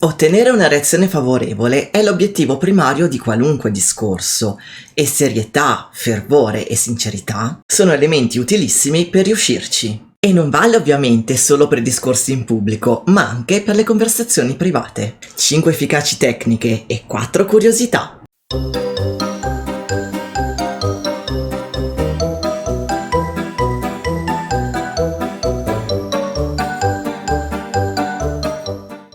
Ottenere una reazione favorevole è l'obiettivo primario di qualunque discorso e serietà, fervore e sincerità sono elementi utilissimi per riuscirci. E non vale ovviamente solo per i discorsi in pubblico, ma anche per le conversazioni private. 5 efficaci tecniche e 4 curiosità.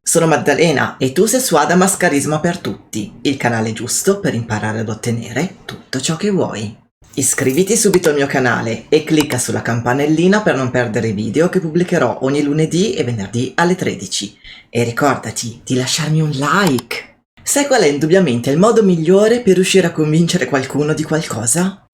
Sono Maddalena e tu sei su Adamas Carisma per Tutti, il canale giusto per imparare ad ottenere tutto ciò che vuoi. Iscriviti subito al mio canale e clicca sulla campanellina per non perdere i video che pubblicherò ogni lunedì e venerdì alle 13. E ricordati di lasciarmi un like! Sai qual è indubbiamente il modo migliore per riuscire a convincere qualcuno di qualcosa?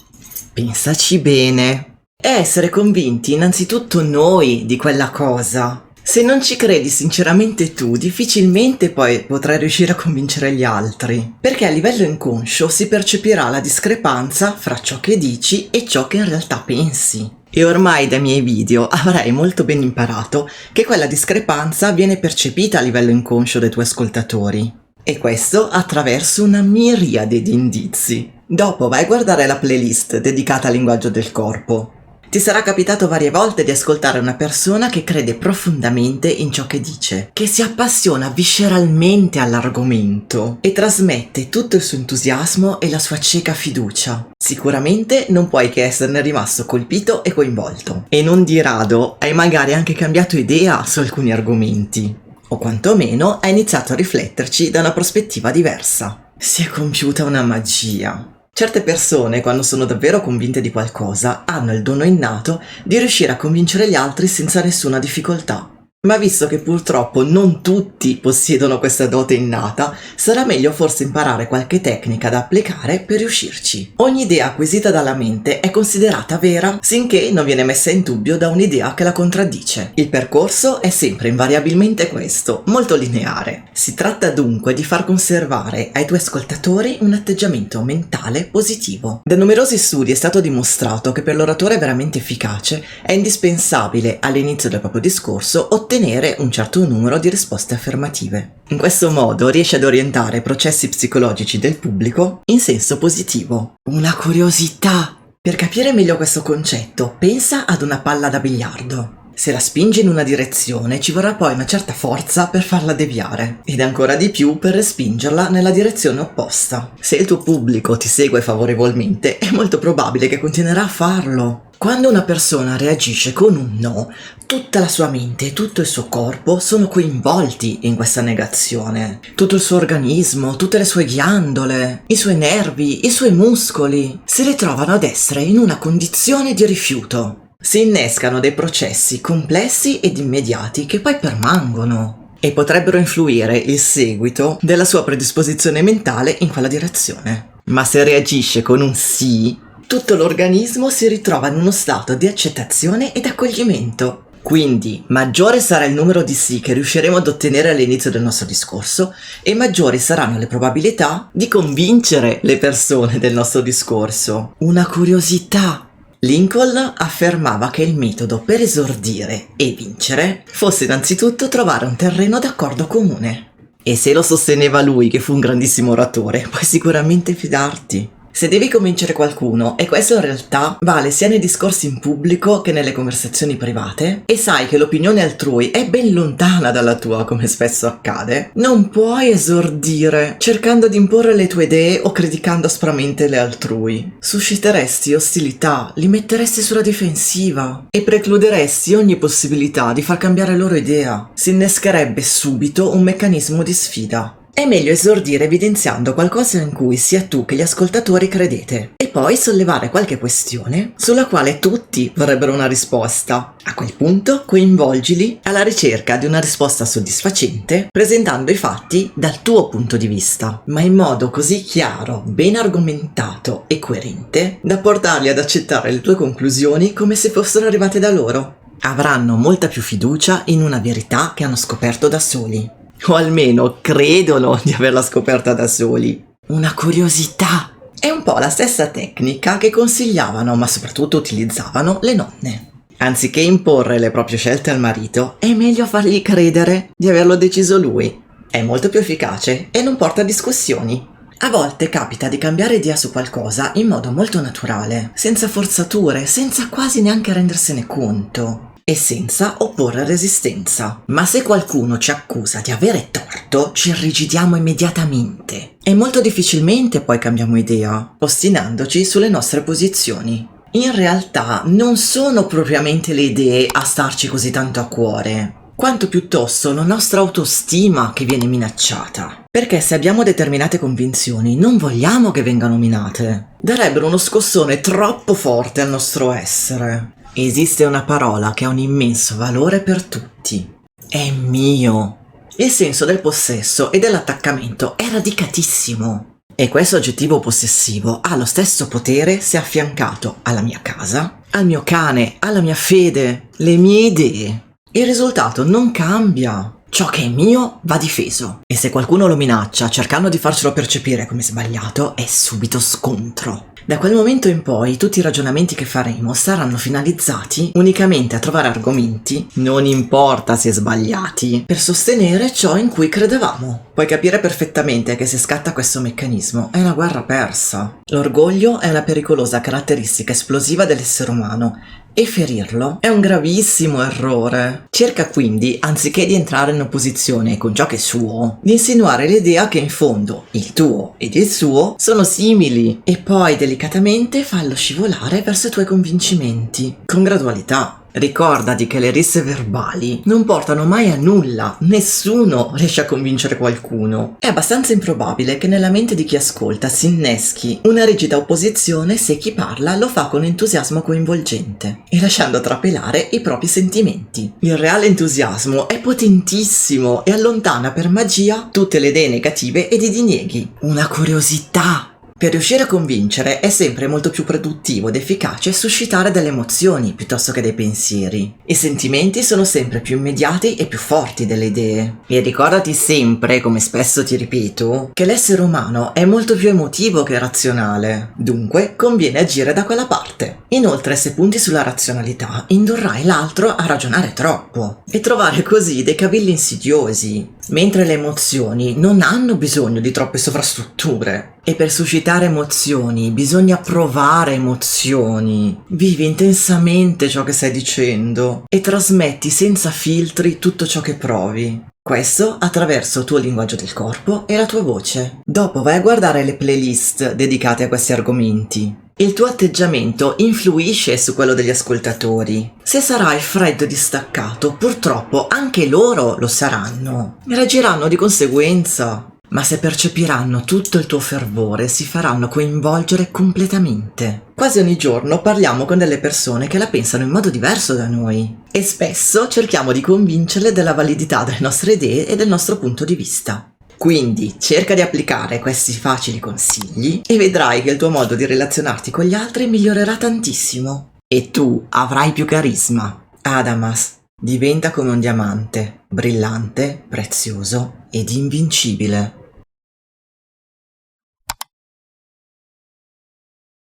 Pensaci bene. È essere convinti innanzitutto noi di quella cosa. Se non ci credi sinceramente tu, difficilmente poi potrai riuscire a convincere gli altri, perché a livello inconscio si percepirà la discrepanza fra ciò che dici e ciò che in realtà pensi. E ormai dai miei video avrai molto ben imparato che quella discrepanza viene percepita a livello inconscio dai tuoi ascoltatori. E questo attraverso una miriade di indizi. Dopo vai a guardare la playlist dedicata al linguaggio del corpo. Ti sarà capitato varie volte di ascoltare una persona che crede profondamente in ciò che dice, che si appassiona visceralmente all'argomento e trasmette tutto il suo entusiasmo e la sua cieca fiducia. Sicuramente non puoi che esserne rimasto colpito e coinvolto. E non di rado hai magari anche cambiato idea su alcuni argomenti, o quantomeno hai iniziato a rifletterci da una prospettiva diversa. Si è compiuta una magia. Certe persone, quando sono davvero convinte di qualcosa, hanno il dono innato di riuscire a convincere gli altri senza nessuna difficoltà. Ma visto che purtroppo non tutti possiedono questa dote innata, sarà meglio forse imparare qualche tecnica da applicare per riuscirci. Ogni idea acquisita dalla mente è considerata vera, sinché non viene messa in dubbio da un'idea che la contraddice. Il percorso è sempre invariabilmente questo, molto lineare. Si tratta dunque di far conservare ai tuoi ascoltatori un atteggiamento mentale positivo. Da numerosi studi è stato dimostrato che per l'oratore veramente efficace è indispensabile all'inizio del proprio discorso ottenere un certo numero di risposte affermative. In questo modo riesce ad orientare i processi psicologici del pubblico in senso positivo. Una curiosità! Per capire meglio questo concetto, pensa ad una palla da biliardo. Se la spingi in una direzione ci vorrà poi una certa forza per farla deviare, ed ancora di più per respingerla nella direzione opposta. Se il tuo pubblico ti segue favorevolmente, è molto probabile che continuerà a farlo. Quando una persona reagisce con un no, tutta la sua mente e tutto il suo corpo sono coinvolti in questa negazione. Tutto il suo organismo, tutte le sue ghiandole, i suoi nervi, i suoi muscoli si ritrovano ad essere in una condizione di rifiuto. Si innescano dei processi complessi ed immediati che poi permangono e potrebbero influire il seguito della sua predisposizione mentale in quella direzione. Ma se reagisce con un sì, tutto l'organismo si ritrova in uno stato di accettazione ed accoglimento. Quindi, maggiore sarà il numero di sì che riusciremo ad ottenere all'inizio del nostro discorso e maggiori saranno le probabilità di convincere le persone del nostro discorso. Una curiosità! Lincoln affermava che il metodo per esordire e vincere fosse innanzitutto trovare un terreno d'accordo comune. E se lo sosteneva lui, che fu un grandissimo oratore, puoi sicuramente fidarti. Se devi convincere qualcuno, e questo in realtà vale sia nei discorsi in pubblico che nelle conversazioni private, e sai che l'opinione altrui è ben lontana dalla tua, come spesso accade, non puoi esordire cercando di imporre le tue idee o criticando aspramente le altrui. Susciteresti ostilità, li metteresti sulla difensiva e precluderesti ogni possibilità di far cambiare loro idea. Si innescherebbe subito un meccanismo di sfida. È meglio esordire evidenziando qualcosa in cui sia tu che gli ascoltatori credete e poi sollevare qualche questione sulla quale tutti vorrebbero una risposta. A quel punto coinvolgili alla ricerca di una risposta soddisfacente presentando i fatti dal tuo punto di vista, ma in modo così chiaro, ben argomentato e coerente da portarli ad accettare le tue conclusioni come se fossero arrivate da loro. Avranno molta più fiducia in una verità che hanno scoperto da soli. O almeno credono di averla scoperta da soli. Una curiosità! È un po' la stessa tecnica che consigliavano, ma soprattutto utilizzavano, le nonne. Anziché imporre le proprie scelte al marito, è meglio fargli credere di averlo deciso lui. è molto più efficace e non porta a discussioni. A volte capita di cambiare idea su qualcosa in modo molto naturale, senza forzature, senza quasi neanche rendersene conto e senza opporre resistenza. Ma se qualcuno ci accusa di avere torto, ci irrigidiamo immediatamente e molto difficilmente poi cambiamo idea, ostinandoci sulle nostre posizioni. In realtà non sono propriamente le idee a starci così tanto a cuore, quanto piuttosto la nostra autostima che viene minacciata. Perché se abbiamo determinate convinzioni non vogliamo che vengano minate. Darebbero uno scossone troppo forte al nostro essere. Esiste una parola che ha un immenso valore per tutti. È mio. Il senso del possesso e dell'attaccamento è radicatissimo. E questo aggettivo possessivo ha lo stesso potere se affiancato alla mia casa, al mio cane, alla mia fede, le mie idee. Il risultato non cambia. Ciò che è mio va difeso. E se qualcuno lo minaccia cercando di farcelo percepire come sbagliato, è subito scontro. Da quel momento in poi tutti i ragionamenti che faremo saranno finalizzati unicamente a trovare argomenti, non importa se sbagliati, per sostenere ciò in cui credevamo. Puoi capire perfettamente che se scatta questo meccanismo è una guerra persa. L'orgoglio è una pericolosa caratteristica esplosiva dell'essere umano e ferirlo è un gravissimo errore. Cerca quindi, anziché di entrare in opposizione con ciò che è suo, di insinuare l'idea che in fondo il tuo ed il suo sono simili e poi delicatamente fallo scivolare verso i tuoi convincimenti, con gradualità. Ricordati che le risse verbali non portano mai a nulla, nessuno riesce a convincere qualcuno. È abbastanza improbabile che nella mente di chi ascolta si inneschi una rigida opposizione se chi parla lo fa con entusiasmo coinvolgente e lasciando trapelare i propri sentimenti. Il reale entusiasmo è potentissimo e allontana per magia tutte le idee negative ed i dinieghi. Una curiosità. Per riuscire a convincere è sempre molto più produttivo ed efficace suscitare delle emozioni piuttosto che dei pensieri. I sentimenti sono sempre più immediati e più forti delle idee. E ricordati sempre, come spesso ti ripeto, che l'essere umano è molto più emotivo che razionale. Dunque, conviene agire da quella parte. Inoltre, se punti sulla razionalità, indurrai l'altro a ragionare troppo e trovare così dei cavilli insidiosi, mentre le emozioni non hanno bisogno di troppe sovrastrutture. E per suscitare emozioni bisogna provare emozioni. Vivi intensamente ciò che stai dicendo e trasmetti senza filtri tutto ciò che provi. Questo attraverso il tuo linguaggio del corpo e la tua voce. Dopo vai a guardare le playlist dedicate a questi argomenti. Il tuo atteggiamento influisce su quello degli ascoltatori. Se sarai freddo e distaccato, purtroppo anche loro lo saranno. Reagiranno di conseguenza. Ma se percepiranno tutto il tuo fervore, si faranno coinvolgere completamente. Quasi ogni giorno parliamo con delle persone che la pensano in modo diverso da noi e spesso cerchiamo di convincerle della validità delle nostre idee e del nostro punto di vista. Quindi cerca di applicare questi facili consigli e vedrai che il tuo modo di relazionarti con gli altri migliorerà tantissimo e tu avrai più carisma. Adamas diventa come un diamante, brillante, prezioso ed invincibile.